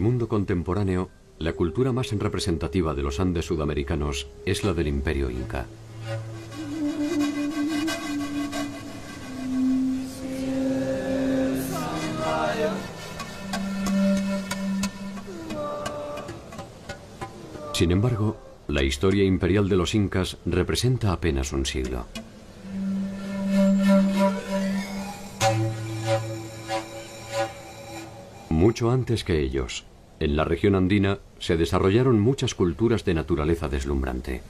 el mundo contemporáneo, la cultura más representativa de los Andes sudamericanos es la del Imperio Inca. Sin embargo, la historia imperial de los incas representa apenas un siglo. Mucho antes que ellos, en la región andina se desarrollaron muchas culturas de naturaleza deslumbrante.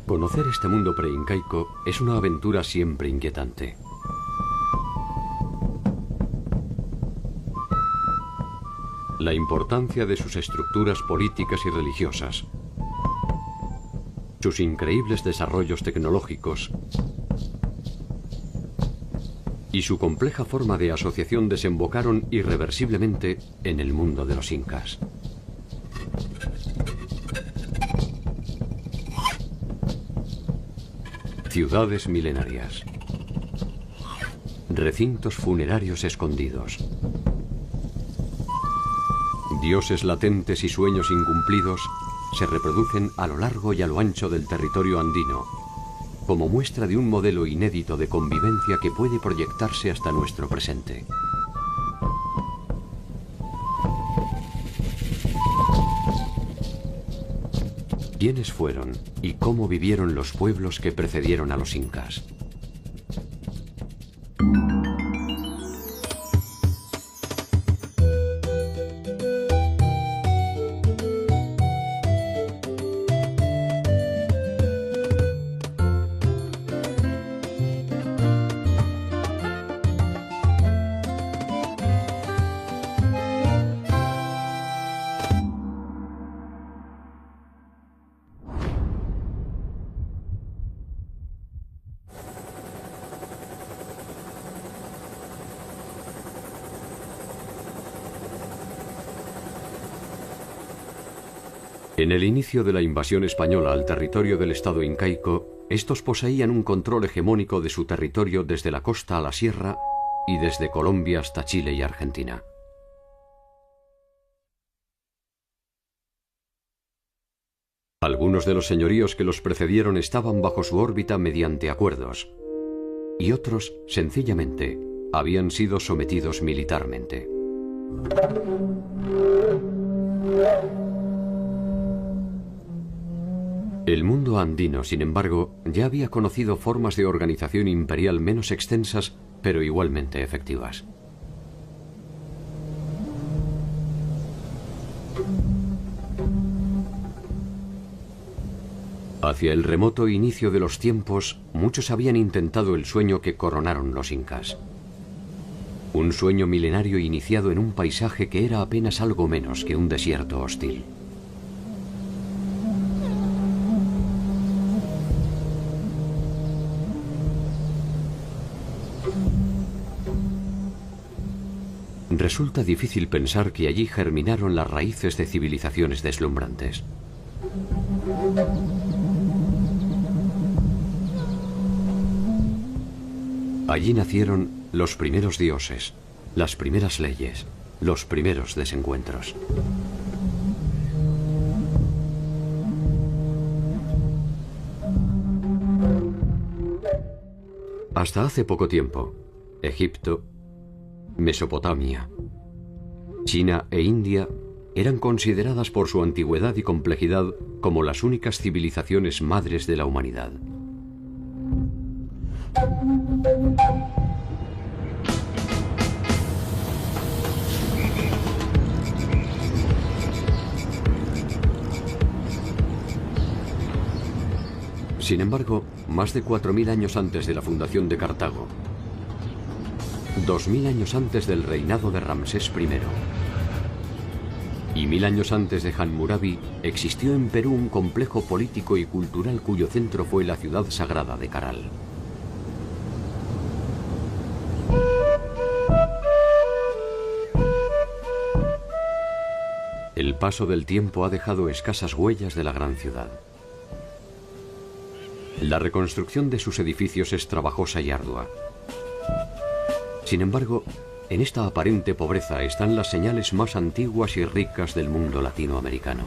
Conocer este mundo preincaico es una aventura siempre inquietante. La importancia de sus estructuras políticas y religiosas, sus increíbles desarrollos tecnológicos y su compleja forma de asociación desembocaron irreversiblemente en el mundo de los incas. Ciudades milenarias, recintos funerarios escondidos, dioses latentes y sueños incumplidos se reproducen a lo largo y a lo ancho del territorio andino, como muestra de un modelo inédito de convivencia que puede proyectarse hasta nuestro presente. ¿Quiénes fueron y cómo vivieron los pueblos que precedieron a los incas? En el inicio de la invasión española al territorio del estado incaico, estos poseían un control hegemónico de su territorio desde la costa a la sierra y desde Colombia hasta Chile y Argentina. Algunos de los señoríos que los precedieron estaban bajo su órbita mediante acuerdos, y otros, sencillamente, habían sido sometidos militarmente. El mundo andino, sin embargo, ya había conocido formas de organización imperial menos extensas, pero igualmente efectivas. Hacia el remoto inicio de los tiempos, muchos habían intentado el sueño que coronaron los incas. Un sueño milenario iniciado en un paisaje que era apenas algo menos que un desierto hostil. Resulta difícil pensar que allí germinaron las raíces de civilizaciones deslumbrantes. Allí nacieron los primeros dioses, las primeras leyes, los primeros desencuentros. Hasta hace poco tiempo, Egipto, Mesopotamia, China e India eran consideradas por su antigüedad y complejidad como las únicas civilizaciones madres de la humanidad. Sin embargo, más de 4000 años antes de la fundación de Cartago, 2000 años antes del reinado de Ramsés I y 1000 años antes de Hammurabi, existió en Perú un complejo político y cultural cuyo centro fue la ciudad sagrada de Caral. paso del tiempo ha dejado escasas huellas de la gran ciudad. La reconstrucción de sus edificios es trabajosa y ardua. Sin embargo, en esta aparente pobreza están las señales más antiguas y ricas del mundo latinoamericano.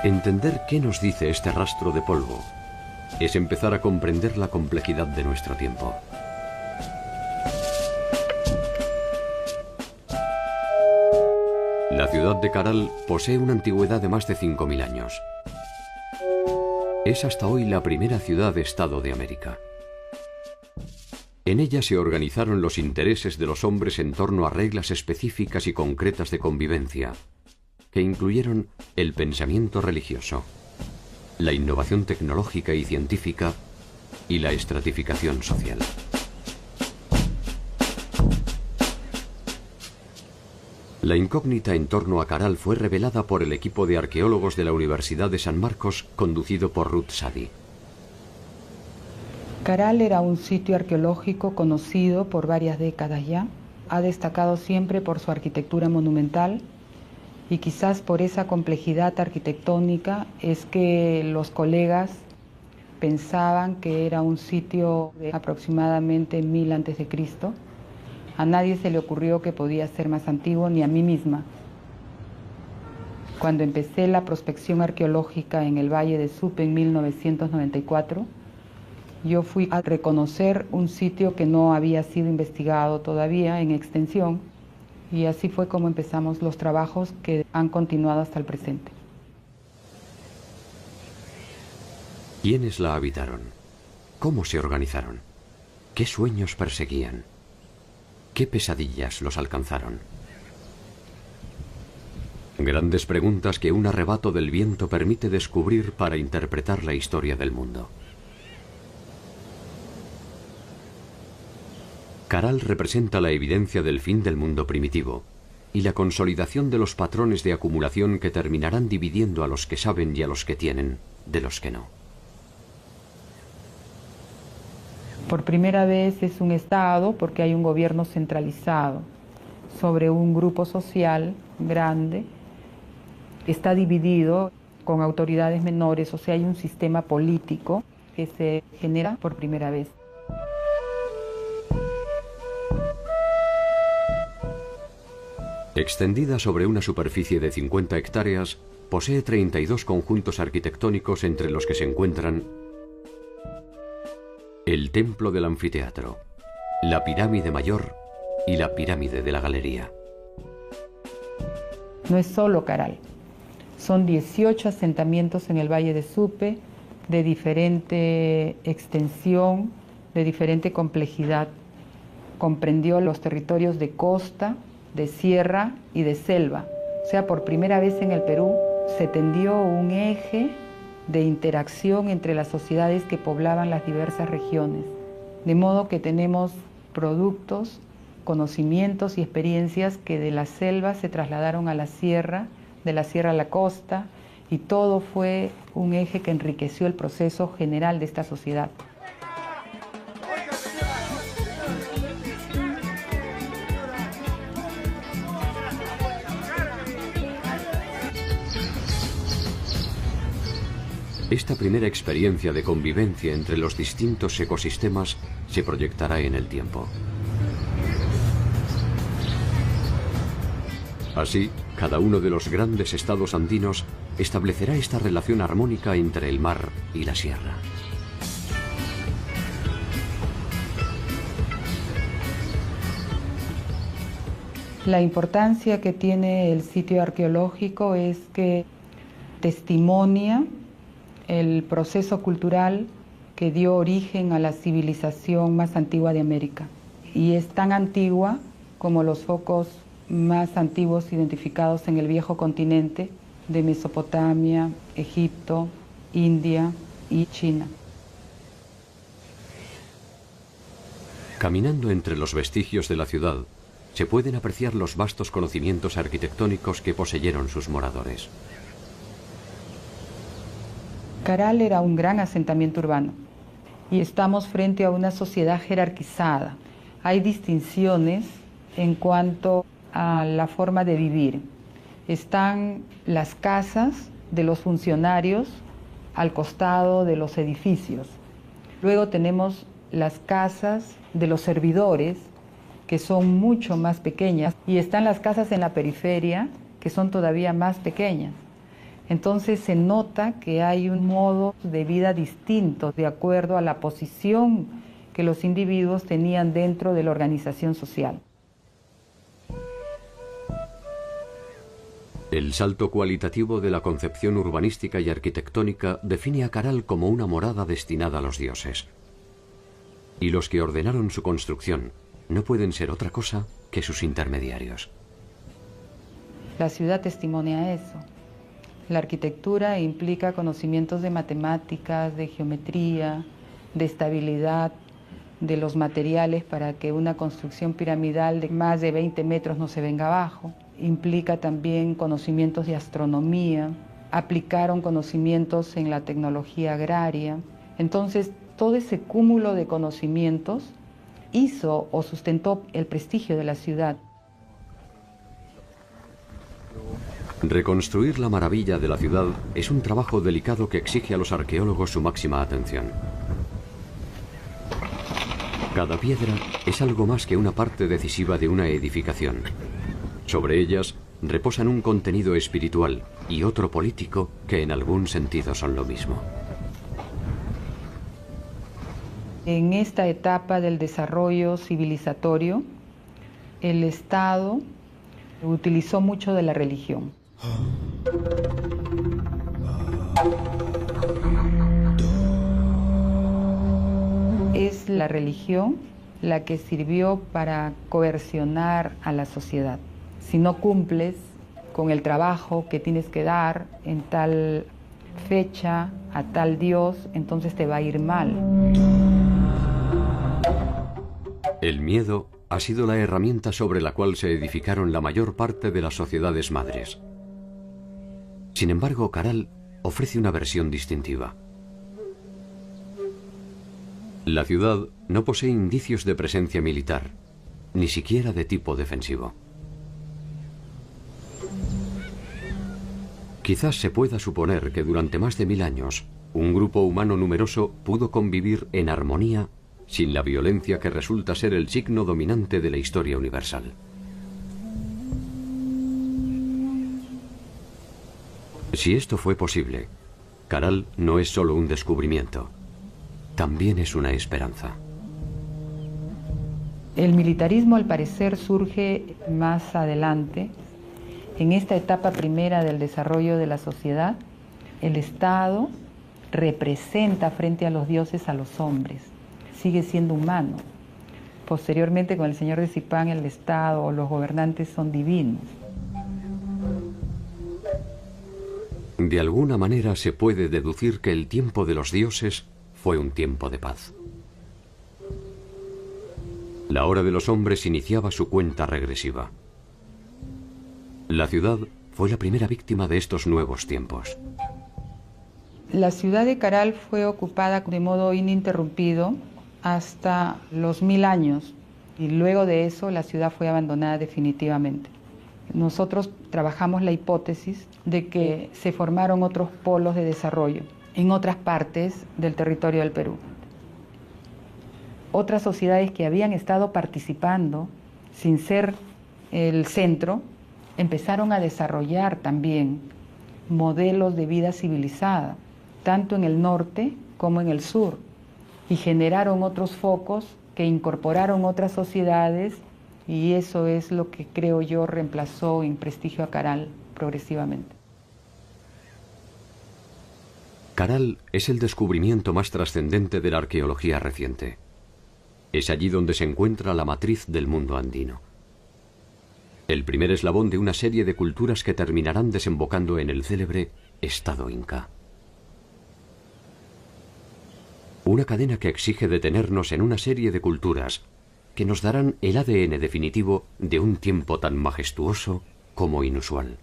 Entender qué nos dice este rastro de polvo es empezar a comprender la complejidad de nuestro tiempo. La ciudad de Caral posee una antigüedad de más de 5.000 años. Es hasta hoy la primera ciudad-estado de América. En ella se organizaron los intereses de los hombres en torno a reglas específicas y concretas de convivencia, que incluyeron el pensamiento religioso, la innovación tecnológica y científica y la estratificación social. La incógnita en torno a Caral fue revelada por el equipo de arqueólogos de la Universidad de San Marcos, conducido por Ruth Sadi. Caral era un sitio arqueológico conocido por varias décadas ya. Ha destacado siempre por su arquitectura monumental y quizás por esa complejidad arquitectónica es que los colegas pensaban que era un sitio de aproximadamente 1000 a.C. A nadie se le ocurrió que podía ser más antiguo, ni a mí misma. Cuando empecé la prospección arqueológica en el Valle de Supe en 1994, yo fui a reconocer un sitio que no había sido investigado todavía en extensión, y así fue como empezamos los trabajos que han continuado hasta el presente. ¿Quiénes la habitaron? ¿Cómo se organizaron? ¿Qué sueños perseguían? ¿Qué pesadillas los alcanzaron? Grandes preguntas que un arrebato del viento permite descubrir para interpretar la historia del mundo. Caral representa la evidencia del fin del mundo primitivo y la consolidación de los patrones de acumulación que terminarán dividiendo a los que saben y a los que tienen de los que no. Por primera vez es un Estado porque hay un gobierno centralizado sobre un grupo social grande. Está dividido con autoridades menores, o sea, hay un sistema político que se genera por primera vez. Extendida sobre una superficie de 50 hectáreas, posee 32 conjuntos arquitectónicos entre los que se encuentran el Templo del Anfiteatro, la Pirámide Mayor y la Pirámide de la Galería. No es solo Caral, son 18 asentamientos en el Valle de Supe, de diferente extensión, de diferente complejidad. Comprendió los territorios de costa, de sierra y de selva. O sea, por primera vez en el Perú se tendió un eje de interacción entre las sociedades que poblaban las diversas regiones. De modo que tenemos productos, conocimientos y experiencias que de la selva se trasladaron a la sierra, de la sierra a la costa, y todo fue un eje que enriqueció el proceso general de esta sociedad. Esta primera experiencia de convivencia entre los distintos ecosistemas se proyectará en el tiempo. Así, cada uno de los grandes estados andinos establecerá esta relación armónica entre el mar y la sierra. La importancia que tiene el sitio arqueológico es que testimonia el proceso cultural que dio origen a la civilización más antigua de América. Y es tan antigua como los focos más antiguos identificados en el viejo continente de Mesopotamia, Egipto, India y China. Caminando entre los vestigios de la ciudad, se pueden apreciar los vastos conocimientos arquitectónicos que poseyeron sus moradores. Caral era un gran asentamiento urbano y estamos frente a una sociedad jerarquizada. hay distinciones en cuanto a la forma de vivir. Están las casas de los funcionarios al costado de los edificios. Luego tenemos las casas de los servidores, que son mucho más pequeñas, y están las casas en la periferia, que son todavía más pequeñas. Entonces se nota que hay un modo de vida distinto de acuerdo a la posición que los individuos tenían dentro de la organización social. El salto cualitativo de la concepción urbanística y arquitectónica define a Caral como una morada destinada a los dioses. Y los que ordenaron su construcción no pueden ser otra cosa que sus intermediarios. La ciudad testimonia eso. La arquitectura implica conocimientos de matemáticas, de geometría, de estabilidad, de los materiales para que una construcción piramidal de más de 20 metros no se venga abajo. Implica también conocimientos de astronomía, aplicaron conocimientos en la tecnología agraria. Entonces, todo ese cúmulo de conocimientos hizo o sustentó el prestigio de la ciudad. Reconstruir la maravilla de la ciudad es un trabajo delicado que exige a los arqueólogos su máxima atención. Cada piedra es algo más que una parte decisiva de una edificación. Sobre ellas reposan un contenido espiritual y otro político que en algún sentido son lo mismo. En esta etapa del desarrollo civilizatorio, el Estado utilizó mucho de la religión. Es la religión la que sirvió para coercionar a la sociedad. Si no cumples con el trabajo que tienes que dar en tal fecha a tal dios, entonces te va a ir mal. El miedo ha sido la herramienta sobre la cual se edificaron la mayor parte de las sociedades madres. Sin embargo, Caral ofrece una versión distintiva. La ciudad no posee indicios de presencia militar, ni siquiera de tipo defensivo. Quizás se pueda suponer que durante más de 1000 años, un grupo humano numeroso pudo convivir en armonía sin la violencia que resulta ser el signo dominante de la historia universal. Si esto fue posible, Caral no es solo un descubrimiento, también es una esperanza. El militarismo, al parecer, surge más adelante. En esta etapa primera del desarrollo de la sociedad, el Estado representa frente a los dioses a los hombres, sigue siendo humano. Posteriormente, con el señor de Zipán, el Estado o los gobernantes son divinos. De alguna manera se puede deducir que el tiempo de los dioses fue un tiempo de paz. La hora de los hombres iniciaba su cuenta regresiva. La ciudad fue la primera víctima de estos nuevos tiempos. La ciudad de Caral fue ocupada de modo ininterrumpido hasta los 1000 años y luego de eso la ciudad fue abandonada definitivamente. Nosotros trabajamos la hipótesis de que se formaron otros polos de desarrollo en otras partes del territorio del Perú. Otras sociedades que habían estado participando sin ser el centro empezaron a desarrollar también modelos de vida civilizada, tanto en el norte como en el sur, y generaron otros focos que incorporaron otras sociedades, y eso es lo que creo yo reemplazó en prestigio a Caral progresivamente. Caral es el descubrimiento más trascendente de la arqueología reciente. Es allí donde se encuentra la matriz del mundo andino. El primer eslabón de una serie de culturas que terminarán desembocando en el célebre Estado Inca. Una cadena que exige detenernos en una serie de culturas que nos darán el ADN definitivo de un tiempo tan majestuoso como inusual.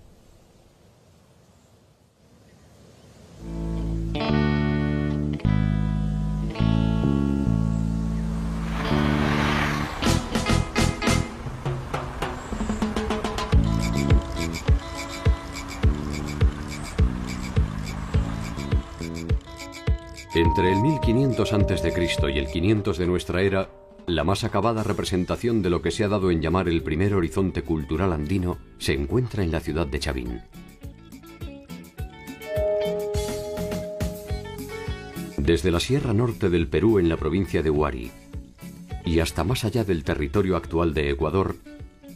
1500 a.C. y el 500 de nuestra era, la más acabada representación de lo que se ha dado en llamar el primer horizonte cultural andino se encuentra en la ciudad de Chavín. Desde la sierra norte del Perú en la provincia de Huari y hasta más allá del territorio actual de Ecuador,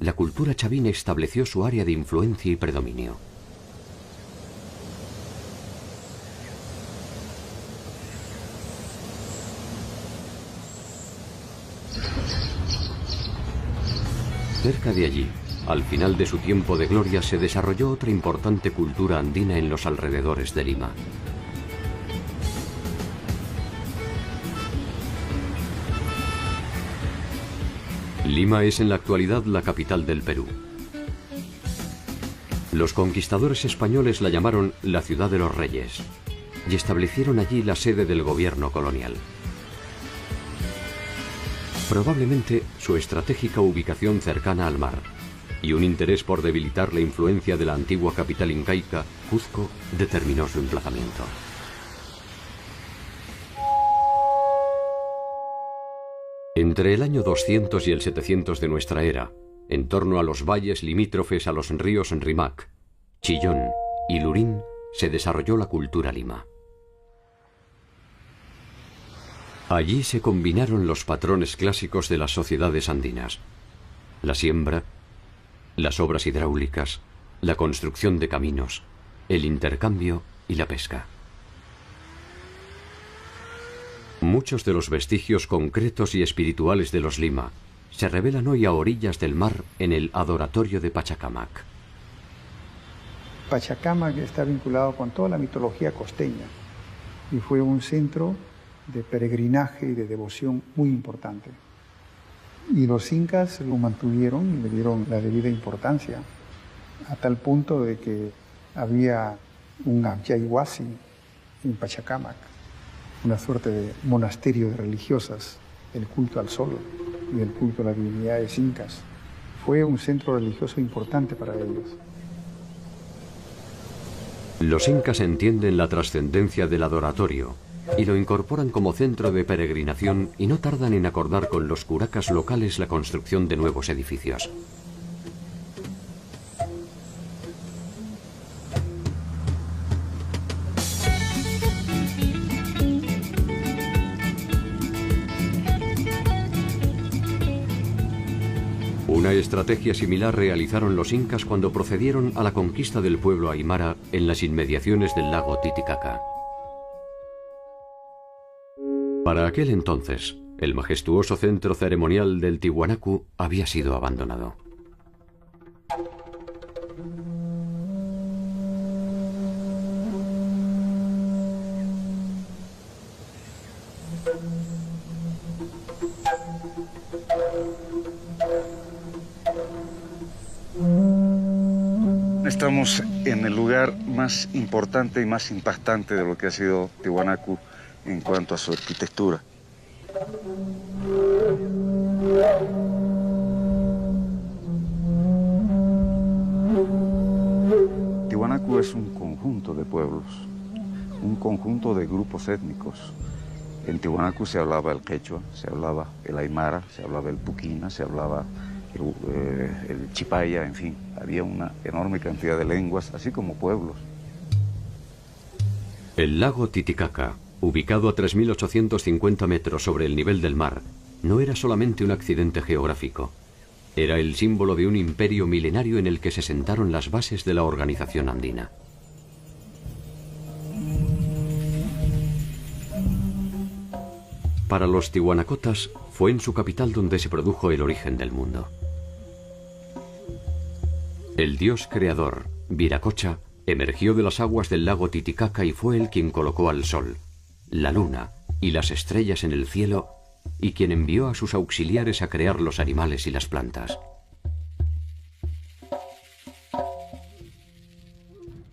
la cultura chavín estableció su área de influencia y predominio. Cerca de allí, al final de su tiempo de gloria, se desarrolló otra importante cultura andina en los alrededores de Lima. Lima es en la actualidad la capital del Perú. Los conquistadores españoles la llamaron la Ciudad de los Reyes y establecieron allí la sede del gobierno colonial. Probablemente su estratégica ubicación cercana al mar y un interés por debilitar la influencia de la antigua capital incaica, Cuzco, determinó su emplazamiento. Entre el año 200 y el 700 de nuestra era, en torno a los valles limítrofes a los ríos Rímac, Chillón y Lurín, se desarrolló la cultura lima. Allí se combinaron los patrones clásicos de las sociedades andinas: la siembra, las obras hidráulicas, la construcción de caminos, el intercambio y la pesca. Muchos de los vestigios concretos y espirituales de los Lima se revelan hoy a orillas del mar en el adoratorio de Pachacamac. Pachacamac está vinculado con toda la mitología costeña y fue un centro de peregrinaje y de devoción muy importante. Y los incas lo mantuvieron y le dieron la debida importancia, a tal punto de que había un Abyaywasi en Pachacamac, una suerte de monasterio de religiosas, el culto al sol y el culto a las divinidades incas. Fue un centro religioso importante para ellos. Los incas entienden la trascendencia del adoratorio y lo incorporan como centro de peregrinación y no tardan en acordar con los curacas locales la construcción de nuevos edificios. Una estrategia similar realizaron los incas cuando procedieron a la conquista del pueblo aymara en las inmediaciones del lago Titicaca. Para aquel entonces, el majestuoso centro ceremonial del Tiwanaku había sido abandonado. Estamos en el lugar más importante y más impactante de lo que ha sido Tiwanaku en cuanto a su arquitectura. Tiwanaku es un conjunto de pueblos, un conjunto de grupos étnicos. En Tiwanaku se hablaba el quechua, se hablaba el aymara, se hablaba el puquina, se hablaba el chipaya, en fin, había una enorme cantidad de lenguas, así como pueblos. El lago Titicaca, ubicado a 3.850 metros sobre el nivel del mar, no era solamente un accidente geográfico. Era el símbolo de un imperio milenario en el que se sentaron las bases de la organización andina. Para los tiwanacotas, fue en su capital donde se produjo el origen del mundo. El dios creador, Viracocha, emergió de las aguas del lago Titicaca y fue él quien colocó al sol, la luna y las estrellas en el cielo, y quien envió a sus auxiliares a crear los animales y las plantas.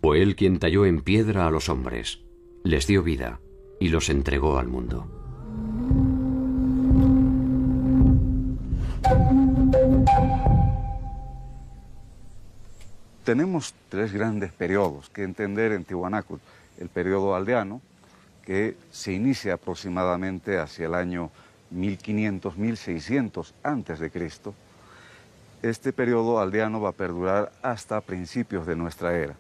Fue él quien talló en piedra a los hombres, les dio vida y los entregó al mundo. Tenemos tres grandes periodos que entender en Tiwanaku. El periodo aldeano, que se inicia aproximadamente hacia el año 1500, 1600 antes de Cristo. Este periodo aldeano va a perdurar hasta principios de nuestra era.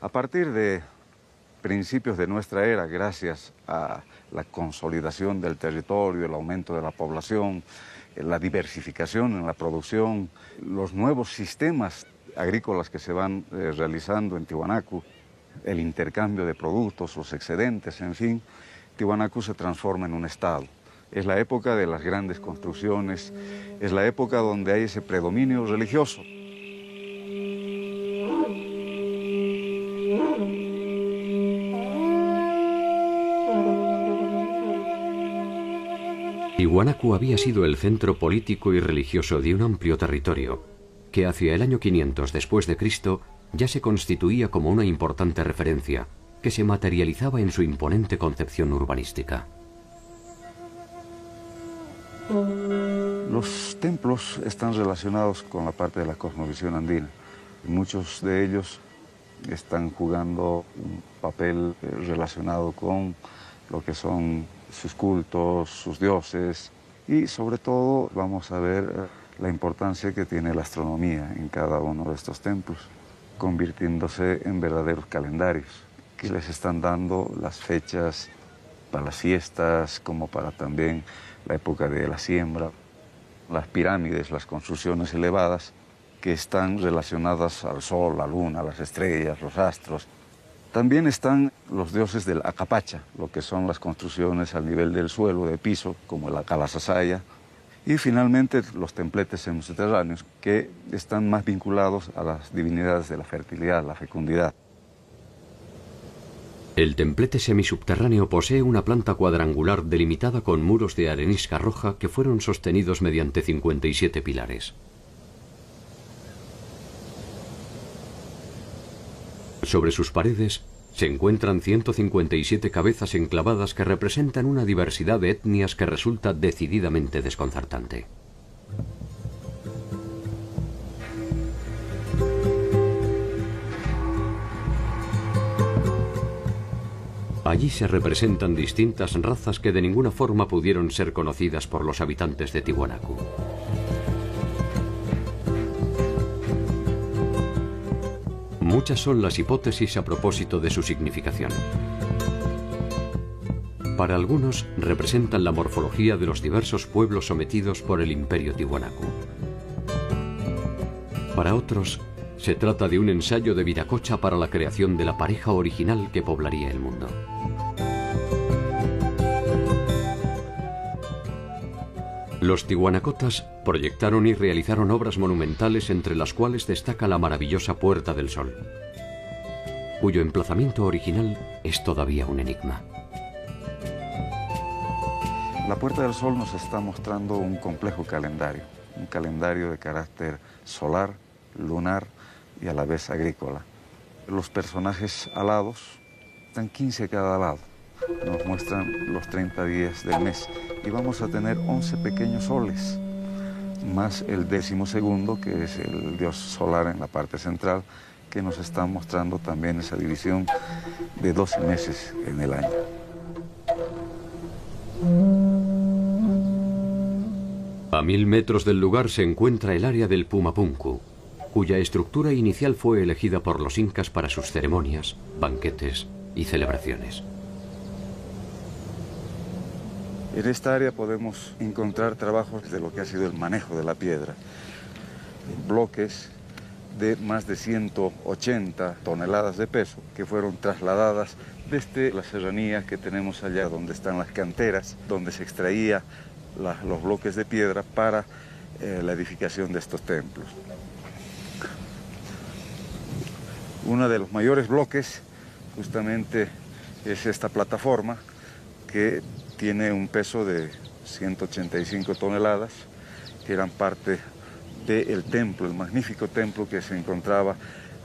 A partir de principios de nuestra era, gracias a la consolidación del territorio, el aumento de la población, la diversificación en la producción, los nuevos sistemas agrícolas que se van realizando en Tiwanaku, el intercambio de productos, los excedentes, en fin, Tiwanaku se transforma en un estado. Es la época de las grandes construcciones, es la época donde hay ese predominio religioso. Tiwanaku había sido el centro político y religioso de un amplio territorio, que hacia el año 500 después de Cristo ya se constituía como una importante referencia, que se materializaba en su imponente concepción urbanística. Los templos están relacionados con la parte de la cosmovisión andina. Muchos de ellos están jugando un papel relacionado con lo que son sus cultos, sus dioses, y sobre todo vamos a ver la importancia que tiene la astronomía en cada uno de estos templos, convirtiéndose en verdaderos calendarios que les están dando las fechas para las fiestas, como para también la época de la siembra. Las pirámides, las construcciones elevadas que están relacionadas al sol, la luna, las estrellas, los astros. También están los dioses del Acapacha, lo que son las construcciones al nivel del suelo, de piso, como el Akalasasaya. Y finalmente los templetes subterráneos, que están más vinculados a las divinidades de la fertilidad, la fecundidad. El templete semisubterráneo posee una planta cuadrangular delimitada con muros de arenisca roja que fueron sostenidos mediante 57 pilares. Sobre sus paredes se encuentran 157 cabezas enclavadas que representan una diversidad de etnias que resulta decididamente desconcertante. Allí se representan distintas razas que de ninguna forma pudieron ser conocidas por los habitantes de Tiwanaku. Muchas son las hipótesis a propósito de su significación. Para algunos representan la morfología de los diversos pueblos sometidos por el imperio Tiwanaku. Para otros, se trata de un ensayo de Viracocha para la creación de la pareja original que poblaría el mundo. Los tiwanacotas proyectaron y realizaron obras monumentales, entre las cuales destaca la maravillosa Puerta del Sol, cuyo emplazamiento original es todavía un enigma. La Puerta del Sol nos está mostrando un complejo calendario, un calendario de carácter solar, lunar y a la vez agrícola. Los personajes alados están 15 a cada lado. Nos muestran los 30 días del mes y vamos a tener 11 pequeños soles, más el 12º, que es el dios solar en la parte central, que nos está mostrando también esa división de 12 meses en el año. A 1000 metros del lugar se encuentra el área del Pumapunku, cuya estructura inicial fue elegida por los incas para sus ceremonias, banquetes y celebraciones. En esta área podemos encontrar trabajos de lo que ha sido el manejo de la piedra. Bloques de más de 180 toneladas de peso que fueron trasladadas desde la serranía que tenemos allá, donde están las canteras, donde se extraía los bloques de piedra para la edificación de estos templos. Uno de los mayores bloques justamente es esta plataforma, que tiene un peso de 185 toneladas, que eran parte del templo, el magnífico templo que se encontraba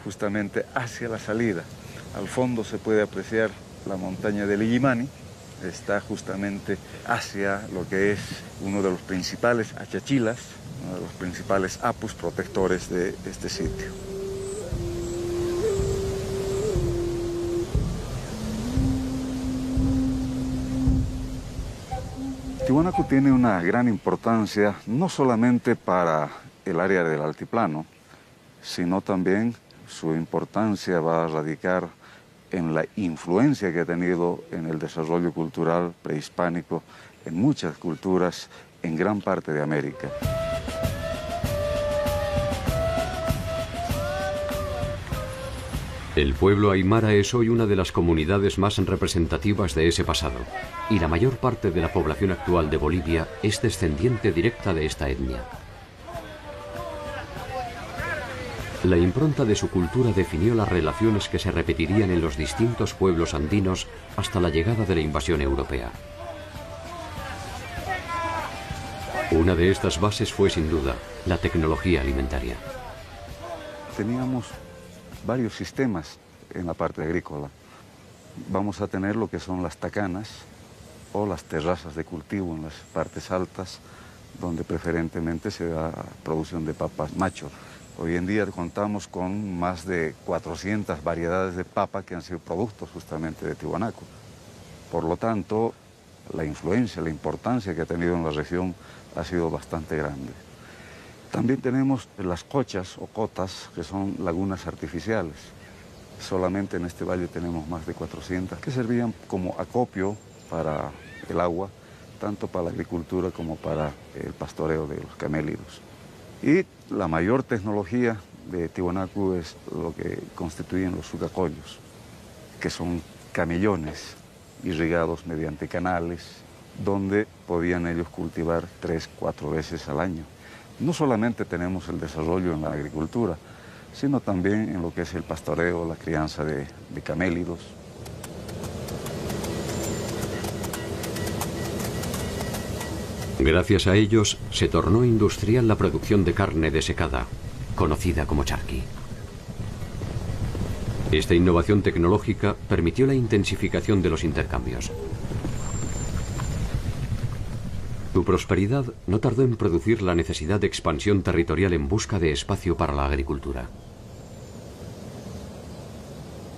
justamente hacia la salida. Al fondo se puede apreciar la montaña del Illimani, está justamente hacia lo que es uno de los principales achachilas, uno de los principales apus protectores de este sitio. Tiwanaku tiene una gran importancia no solamente para el área del altiplano, sino también su importancia va a radicar en la influencia que ha tenido en el desarrollo cultural prehispánico en muchas culturas en gran parte de América. El pueblo aymara es hoy una de las comunidades más representativas de ese pasado, y la mayor parte de la población actual de Bolivia es descendiente directa de esta etnia. La impronta de su cultura definió las relaciones que se repetirían en los distintos pueblos andinos hasta la llegada de la invasión europea. Una de estas bases fue, sin duda, la tecnología alimentaria. Teníamos varios sistemas en la parte agrícola. Vamos a tener lo que son las tacanas o las terrazas de cultivo en las partes altas, donde preferentemente se da producción de papas macho. Hoy en día contamos con más de 400 variedades de papa que han sido productos justamente de Tiwanaku. Por lo tanto, la influencia, la importancia que ha tenido en la región ha sido bastante grande. También tenemos las cochas o cotas, que son lagunas artificiales. Solamente en este valle tenemos más de 400, que servían como acopio para el agua, tanto para la agricultura como para el pastoreo de los camélidos. Y la mayor tecnología de Tiwanaku es lo que constituyen los sucacollos, que son camellones irrigados mediante canales, donde podían ellos cultivar 3-4 veces al año. No solamente tenemos el desarrollo en la agricultura, sino también en lo que es el pastoreo, la crianza de camélidos. Gracias a ellos se tornó industrial la producción de carne desecada, conocida como charqui. Esta innovación tecnológica permitió la intensificación de los intercambios. Su prosperidad no tardó en producir la necesidad de expansión territorial en busca de espacio para la agricultura.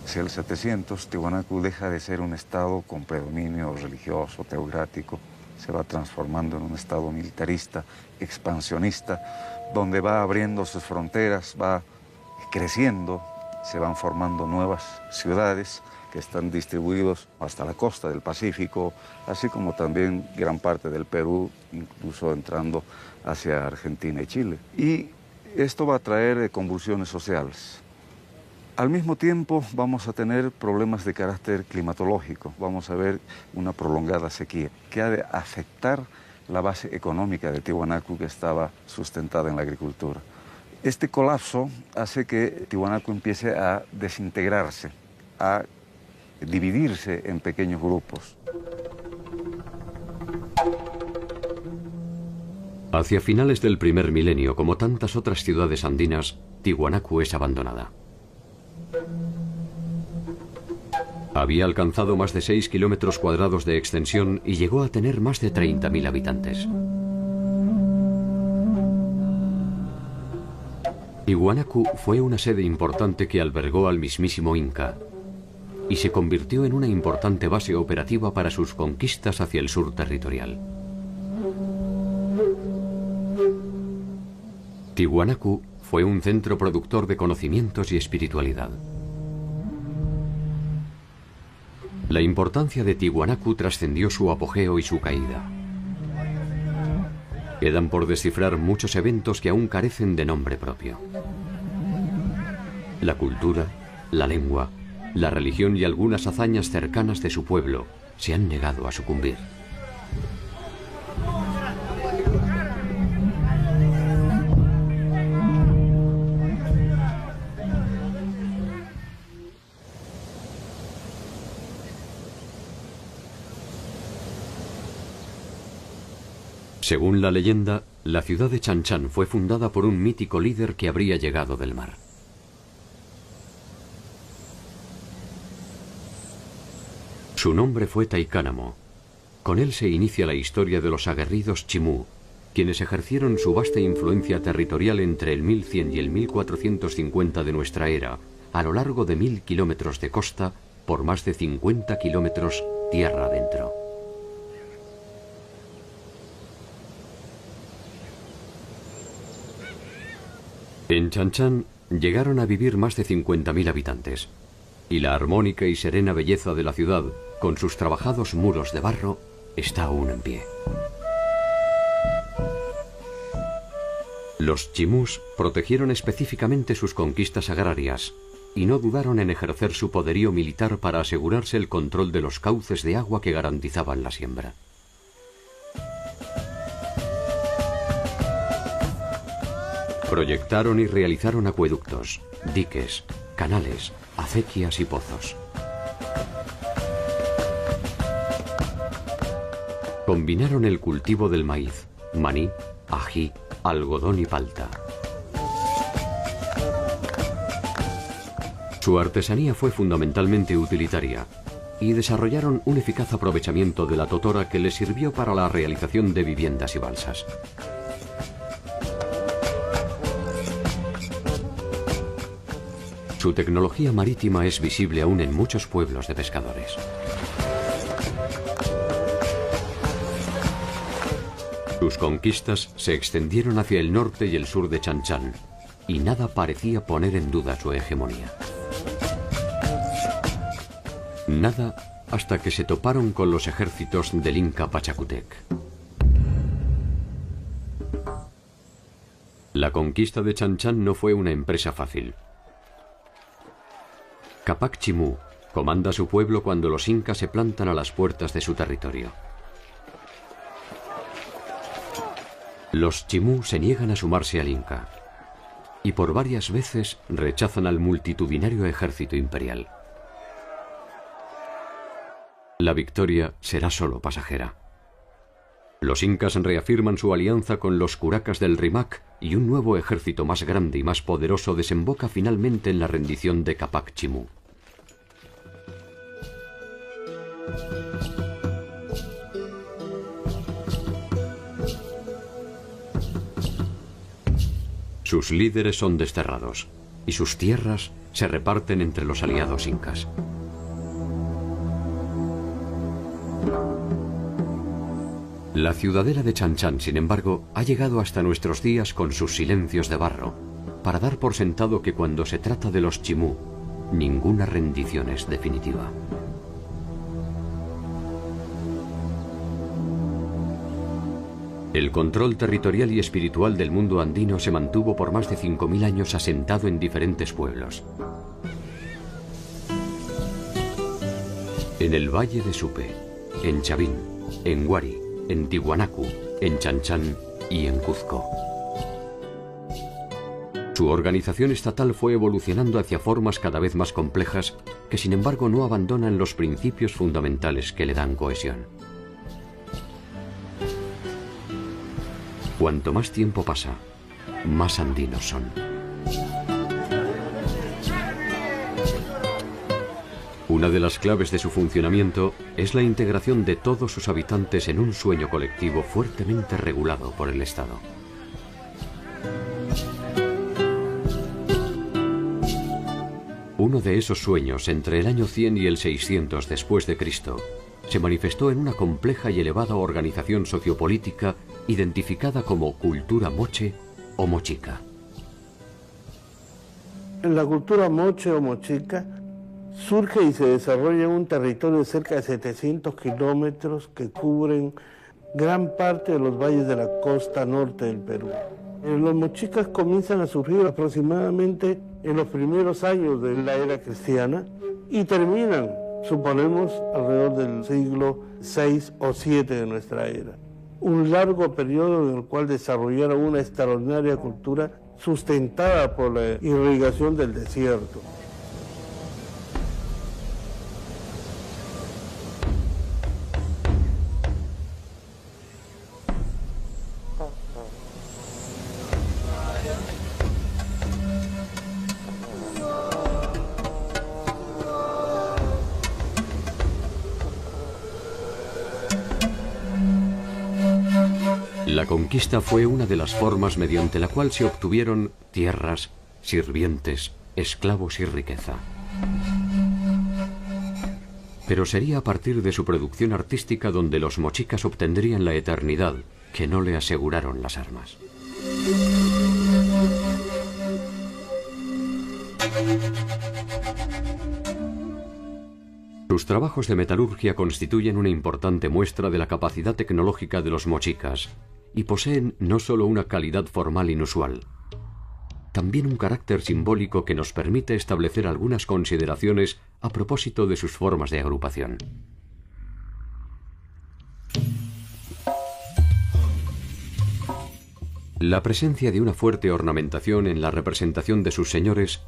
Hacia el 700, Tiwanaku deja de ser un estado con predominio religioso, teocrático, se va transformando en un estado militarista, expansionista, donde va abriendo sus fronteras, va creciendo, se van formando nuevas ciudades que están distribuidos hasta la costa del Pacífico, así como también gran parte del Perú, incluso entrando hacia Argentina y Chile. Y esto va a traer convulsiones sociales. Al mismo tiempo vamos a tener problemas de carácter climatológico, vamos a ver una prolongada sequía que ha de afectar la base económica de Tiwanaku, que estaba sustentada en la agricultura. Este colapso hace que Tiwanaku empiece a desintegrarse, a dividirse en pequeños grupos. Hacia finales del primer milenio, como tantas otras ciudades andinas, Tiwanaku es abandonada. Había alcanzado más de 6 kilómetros cuadrados de extensión y llegó a tener más de 30.000 habitantes. Tiwanaku fue una sede importante que albergó al mismísimo Inca y se convirtió en una importante base operativa para sus conquistas hacia el sur territorial. Tiwanaku fue un centro productor de conocimientos y espiritualidad. La importancia de Tiwanaku trascendió su apogeo y su caída. Quedan por descifrar muchos eventos que aún carecen de nombre propio. La cultura, la lengua, la religión y algunas hazañas cercanas de su pueblo se han negado a sucumbir. Según la leyenda, la ciudad de Chan Chan fue fundada por un mítico líder que habría llegado del mar. Su nombre fue Taikánamo. Con él se inicia la historia de los aguerridos Chimú, quienes ejercieron su vasta influencia territorial entre el 1100 y el 1450 de nuestra era, a lo largo de 1000 kilómetros de costa por más de 50 kilómetros tierra adentro. En Chan Chan llegaron a vivir más de 50.000 habitantes, y la armónica y serena belleza de la ciudad, con sus trabajados muros de barro, está aún en pie. Los chimús protegieron específicamente sus conquistas agrarias y no dudaron en ejercer su poderío militar para asegurarse el control de los cauces de agua que garantizaban la siembra. Proyectaron y realizaron acueductos, diques, canales, acequias y pozos. Combinaron el cultivo del maíz, maní, ají, algodón y palta. Su artesanía fue fundamentalmente utilitaria y desarrollaron un eficaz aprovechamiento de la totora que les sirvió para la realización de viviendas y balsas. Su tecnología marítima es visible aún en muchos pueblos de pescadores. Sus conquistas se extendieron hacia el norte y el sur de Chan Chan, y nada parecía poner en duda su hegemonía. Nada hasta que se toparon con los ejércitos del Inca Pachacútec. La conquista de Chan Chan no fue una empresa fácil. Capac Chimú comanda a su pueblo cuando los incas se plantan a las puertas de su territorio. Los chimú se niegan a sumarse al Inca y por varias veces rechazan al multitudinario ejército imperial. La victoria será solo pasajera. Los incas reafirman su alianza con los curacas del Rimac y un nuevo ejército más grande y más poderoso desemboca finalmente en la rendición de Capac Chimú. Sus líderes son desterrados y sus tierras se reparten entre los aliados incas. La ciudadela de Chan Chan, sin embargo, ha llegado hasta nuestros días con sus silencios de barro, para dar por sentado que cuando se trata de los chimú, ninguna rendición es definitiva. El control territorial y espiritual del mundo andino se mantuvo por más de 5.000 años asentado en diferentes pueblos. En el Valle de Supe, en Chavín, en Huari, en Tiwanaku, en Chan Chan y en Cuzco. Su organización estatal fue evolucionando hacia formas cada vez más complejas que sin embargo no abandonan los principios fundamentales que le dan cohesión. Cuanto más tiempo pasa, más andinos son. Una de las claves de su funcionamiento es la integración de todos sus habitantes en un sueño colectivo fuertemente regulado por el Estado. Uno de esos sueños, entre el año 100 y el 600 después de Cristo, se manifestó en una compleja y elevada organización sociopolítica identificada como cultura moche o mochica. En la cultura moche o mochica surge y se desarrolla en un territorio de cerca de 700 kilómetros que cubren gran parte de los valles de la costa norte del Perú. Los mochicas comienzan a surgir aproximadamente en los primeros años de la era cristiana y terminan, suponemos, alrededor del siglo VI o VII de nuestra era. Un largo periodo en el cual desarrollaron una extraordinaria cultura sustentada por la irrigación del desierto. La conquista fue una de las formas mediante la cual se obtuvieron tierras, sirvientes, esclavos y riqueza. Pero sería a partir de su producción artística donde los mochicas obtendrían la eternidad que no le aseguraron las armas. Sus trabajos de metalurgia constituyen una importante muestra de la capacidad tecnológica de los mochicas y poseen no solo una calidad formal inusual, también un carácter simbólico que nos permite establecer algunas consideraciones a propósito de sus formas de agrupación. La presencia de una fuerte ornamentación en la representación de sus señores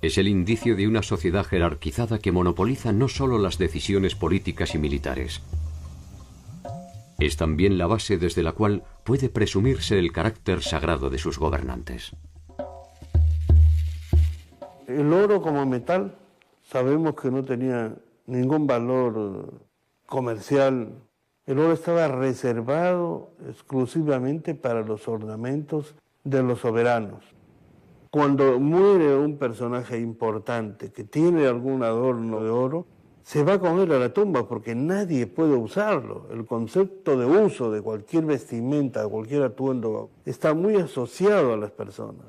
es el indicio de una sociedad jerarquizada que monopoliza no solo las decisiones políticas y militares. Es también la base desde la cual puede presumirse el carácter sagrado de sus gobernantes. El oro como metal sabemos que no tenía ningún valor comercial. El oro estaba reservado exclusivamente para los ornamentos de los soberanos. Cuando muere un personaje importante que tiene algún adorno de oro, se va con él a la tumba porque nadie puede usarlo. El concepto de uso de cualquier vestimenta, de cualquier atuendo, está muy asociado a las personas.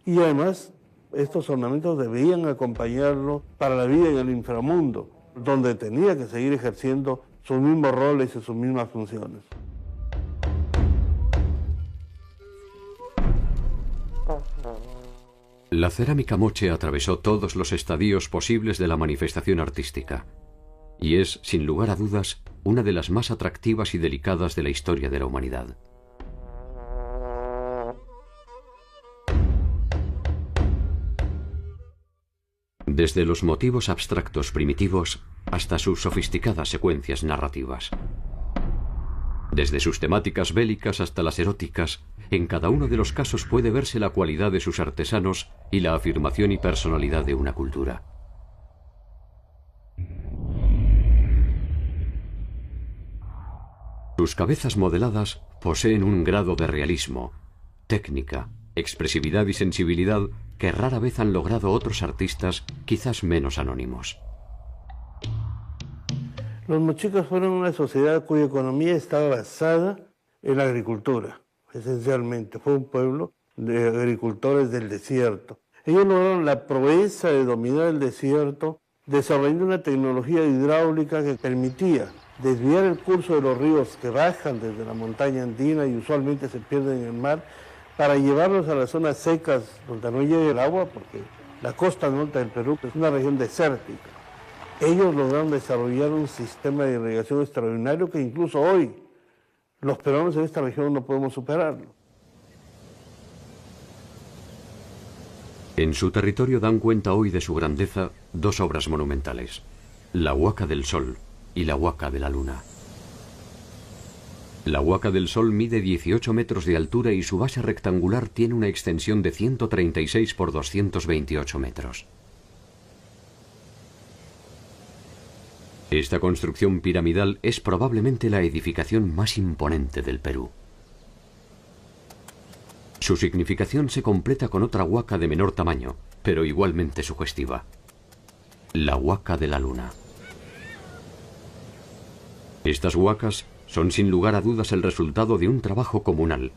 Y además, estos ornamentos debían acompañarlo para la vida en el inframundo, donde tenía que seguir ejerciendo sus mismos roles y sus mismas funciones. La cerámica moche atravesó todos los estadios posibles de la manifestación artística y es, sin lugar a dudas, una de las más atractivas y delicadas de la historia de la humanidad. Desde los motivos abstractos primitivos hasta sus sofisticadas secuencias narrativas. Desde sus temáticas bélicas hasta las eróticas, en cada uno de los casos puede verse la cualidad de sus artesanos y la afirmación y personalidad de una cultura. Sus cabezas modeladas poseen un grado de realismo, técnica, expresividad y sensibilidad que rara vez han logrado otros artistas quizás menos anónimos. Los mochicas fueron una sociedad cuya economía estaba basada en la agricultura, esencialmente. Fue un pueblo de agricultores del desierto. Ellos lograron la proeza de dominar el desierto, desarrollando una tecnología hidráulica que permitía desviar el curso de los ríos que bajan desde la montaña andina y usualmente se pierden en el mar, para llevarlos a las zonas secas donde no llega el agua, porque la costa norte del Perú es una región desértica. Ellos lograron desarrollar un sistema de irrigación extraordinario que incluso hoy los peruanos en esta región no podemos superarlo. En su territorio dan cuenta hoy de su grandeza dos obras monumentales, la Huaca del Sol y la Huaca de la Luna. La Huaca del Sol mide 18 metros de altura y su base rectangular tiene una extensión de 136 por 228 metros. Esta construcción piramidal es probablemente la edificación más imponente del Perú. Su significación se completa con otra huaca de menor tamaño, pero igualmente sugestiva. La Huaca de la Luna. Estas huacas son sin lugar a dudas el resultado de un trabajo comunal,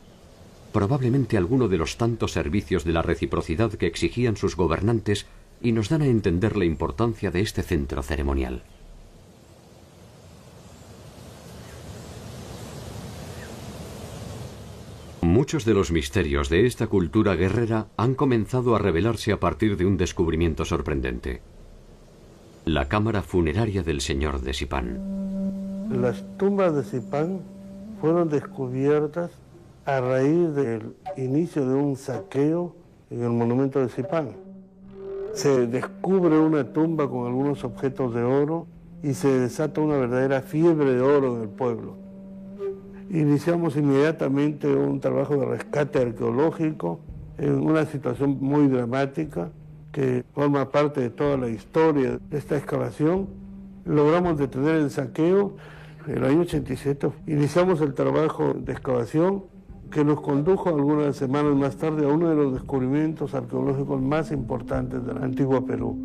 probablemente alguno de los tantos servicios de la reciprocidad que exigían sus gobernantes y nos dan a entender la importancia de este centro ceremonial. Muchos de los misterios de esta cultura guerrera han comenzado a revelarse a partir de un descubrimiento sorprendente: la cámara funeraria del señor de Sipán. Las tumbas de Sipán fueron descubiertas a raíz del inicio de un saqueo en el monumento de Sipán. Se descubre una tumba con algunos objetos de oro y se desata una verdadera fiebre de oro en el pueblo. Iniciamos inmediatamente un trabajo de rescate arqueológico en una situación muy dramática que forma parte de toda la historia de esta excavación. Logramos detener el saqueo. En el año 87 iniciamos el trabajo de excavación que nos condujo algunas semanas más tarde a uno de los descubrimientos arqueológicos más importantes del antiguo Perú,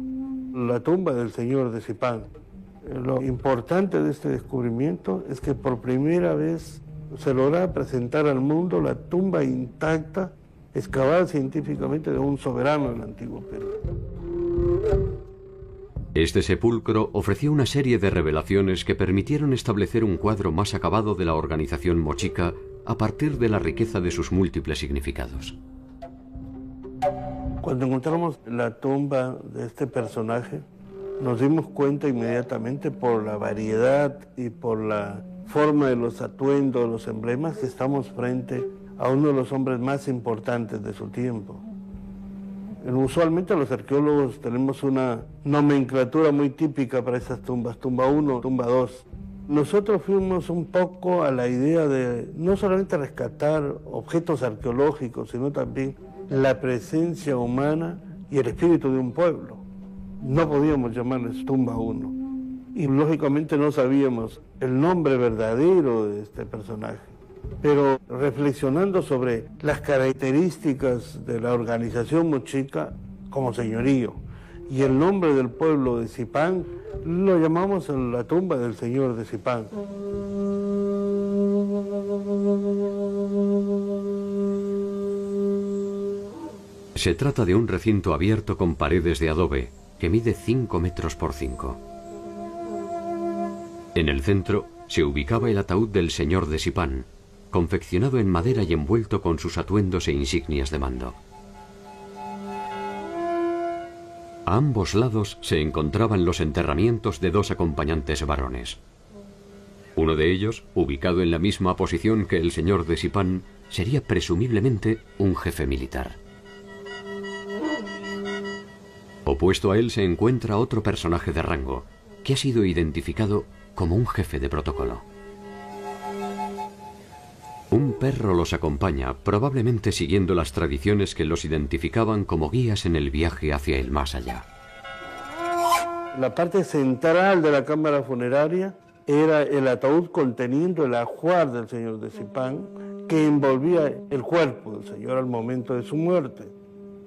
la tumba del señor de Sipán. Lo importante de este descubrimiento es que por primera vez se logra presentar al mundo la tumba intacta, excavada científicamente, de un soberano del antiguo Perú. Este sepulcro ofreció una serie de revelaciones que permitieron establecer un cuadro más acabado de la organización mochica a partir de la riqueza de sus múltiples significados. Cuando encontramos la tumba de este personaje, nos dimos cuenta inmediatamente por la variedad y por la forma de los atuendos, los emblemas, que estamos frente a uno de los hombres más importantes de su tiempo. Usualmente los arqueólogos tenemos una nomenclatura muy típica para esas tumbas, tumba 1, tumba 2. Nosotros fuimos un poco a la idea de no solamente rescatar objetos arqueológicos, sino también la presencia humana y el espíritu de un pueblo. No podíamos llamarles tumba 1. Y lógicamente no sabíamos el nombre verdadero de este personaje. Pero reflexionando sobre las características de la organización mochica como señorío y el nombre del pueblo de Zipán, lo llamamos la tumba del señor de Zipán. Se trata de un recinto abierto con paredes de adobe que mide 5 metros por 5. En el centro se ubicaba el ataúd del señor de Zipán, confeccionado en madera y envuelto con sus atuendos e insignias de mando. A ambos lados se encontraban los enterramientos de 2 acompañantes varones. Uno de ellos, ubicado en la misma posición que el señor de Zipán, sería presumiblemente un jefe militar. Opuesto a él se encuentra otro personaje de rango, que ha sido identificado como un jefe de protocolo. Un perro los acompaña, probablemente siguiendo las tradiciones que los identificaban como guías en el viaje hacia el más allá. La parte central de la cámara funeraria era el ataúd conteniendo el ajuar del señor de Zipán, que envolvía el cuerpo del señor al momento de su muerte.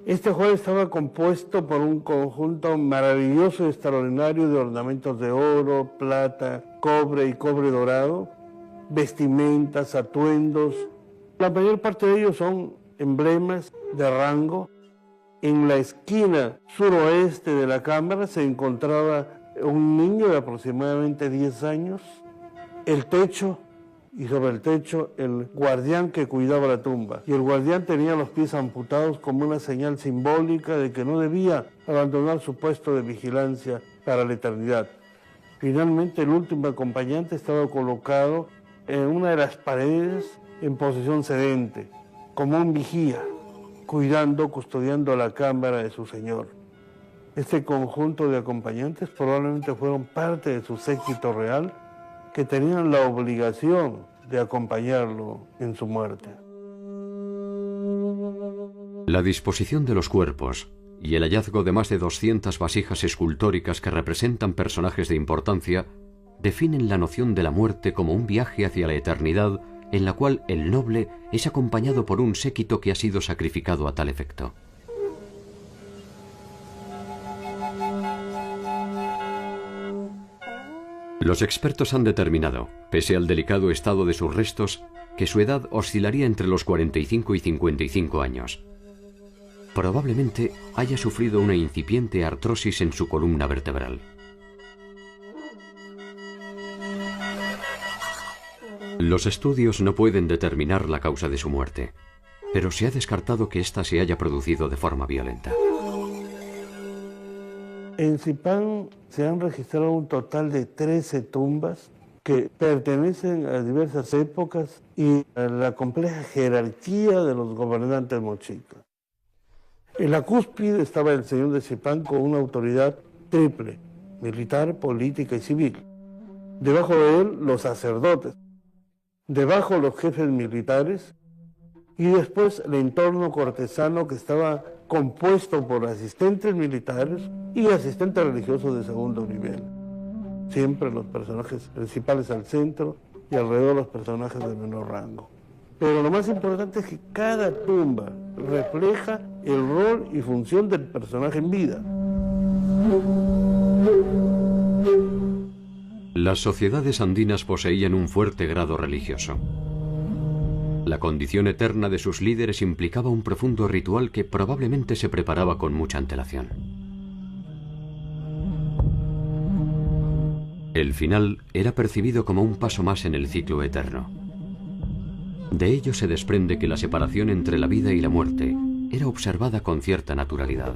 Este ajuar estaba compuesto por un conjunto maravilloso y extraordinario de ornamentos de oro, plata, cobre y cobre dorado, vestimentas, atuendos. La mayor parte de ellos son emblemas de rango. En la esquina suroeste de la cámara se encontraba un niño de aproximadamente 10 años, el techo, y sobre el techo el guardián que cuidaba la tumba. Y el guardián tenía los pies amputados como una señal simbólica de que no debía abandonar su puesto de vigilancia para la eternidad. Finalmente, el último acompañante estaba colocado en una de las paredes en posición sedente, como un vigía, custodiando la cámara de su señor. Este conjunto de acompañantes probablemente fueron parte de su séquito real, que tenían la obligación de acompañarlo en su muerte. La disposición de los cuerpos y el hallazgo de más de 200 vasijas escultóricas que representan personajes de importancia definen la noción de la muerte como un viaje hacia la eternidad en la cual el noble es acompañado por un séquito que ha sido sacrificado a tal efecto. Los expertos han determinado, pese al delicado estado de sus restos, que su edad oscilaría entre los 45 y 55 años. Probablemente haya sufrido una incipiente artrosis en su columna vertebral. Los estudios no pueden determinar la causa de su muerte, pero se ha descartado que ésta se haya producido de forma violenta. En Zipán se han registrado un total de 13 tumbas que pertenecen a diversas épocas y a la compleja jerarquía de los gobernantes mochicas. En la cúspide estaba el señor de Zipán con una autoridad triple, militar, política y civil. Debajo de él los sacerdotes, debajo los jefes militares y después el entorno cortesano que estaba compuesto por asistentes militares y asistentes religiosos de segundo nivel. Siempre los personajes principales al centro y alrededor los personajes de menor rango. Pero lo más importante es que cada tumba refleja el rol y función del personaje en vida. Las sociedades andinas poseían un fuerte grado religioso. La condición eterna de sus líderes implicaba un profundo ritual que probablemente se preparaba con mucha antelación. El final era percibido como un paso más en el ciclo eterno. De ello se desprende que la separación entre la vida y la muerte era observada con cierta naturalidad.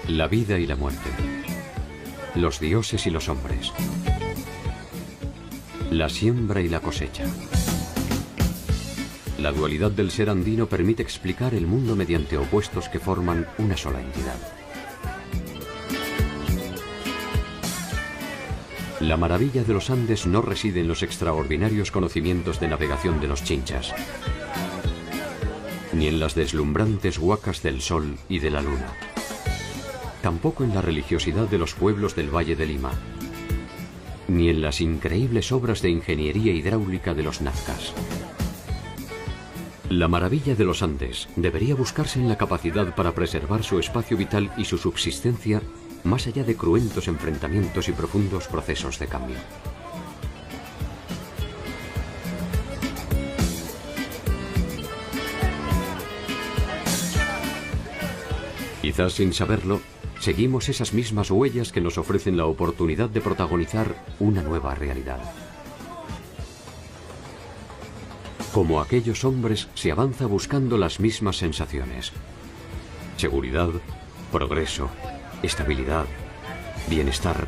La vida y la muerte, los dioses y los hombres, la siembra y la cosecha. La dualidad del ser andino permite explicar el mundo mediante opuestos que forman una sola entidad. La maravilla de los Andes no reside en los extraordinarios conocimientos de navegación de los chinchas, ni en las deslumbrantes huacas del sol y de la luna. Tampoco en la religiosidad de los pueblos del Valle de Lima, ni en las increíbles obras de ingeniería hidráulica de los nazcas. La maravilla de los Andes debería buscarse en la capacidad para preservar su espacio vital y su subsistencia más allá de cruentos enfrentamientos y profundos procesos de cambio. Quizás sin saberlo, seguimos esas mismas huellas que nos ofrecen la oportunidad de protagonizar una nueva realidad. Como aquellos hombres, se avanza buscando las mismas sensaciones: seguridad, progreso, estabilidad, bienestar.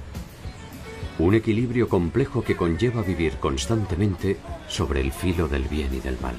Un equilibrio complejo que conlleva vivir constantemente sobre el filo del bien y del mal.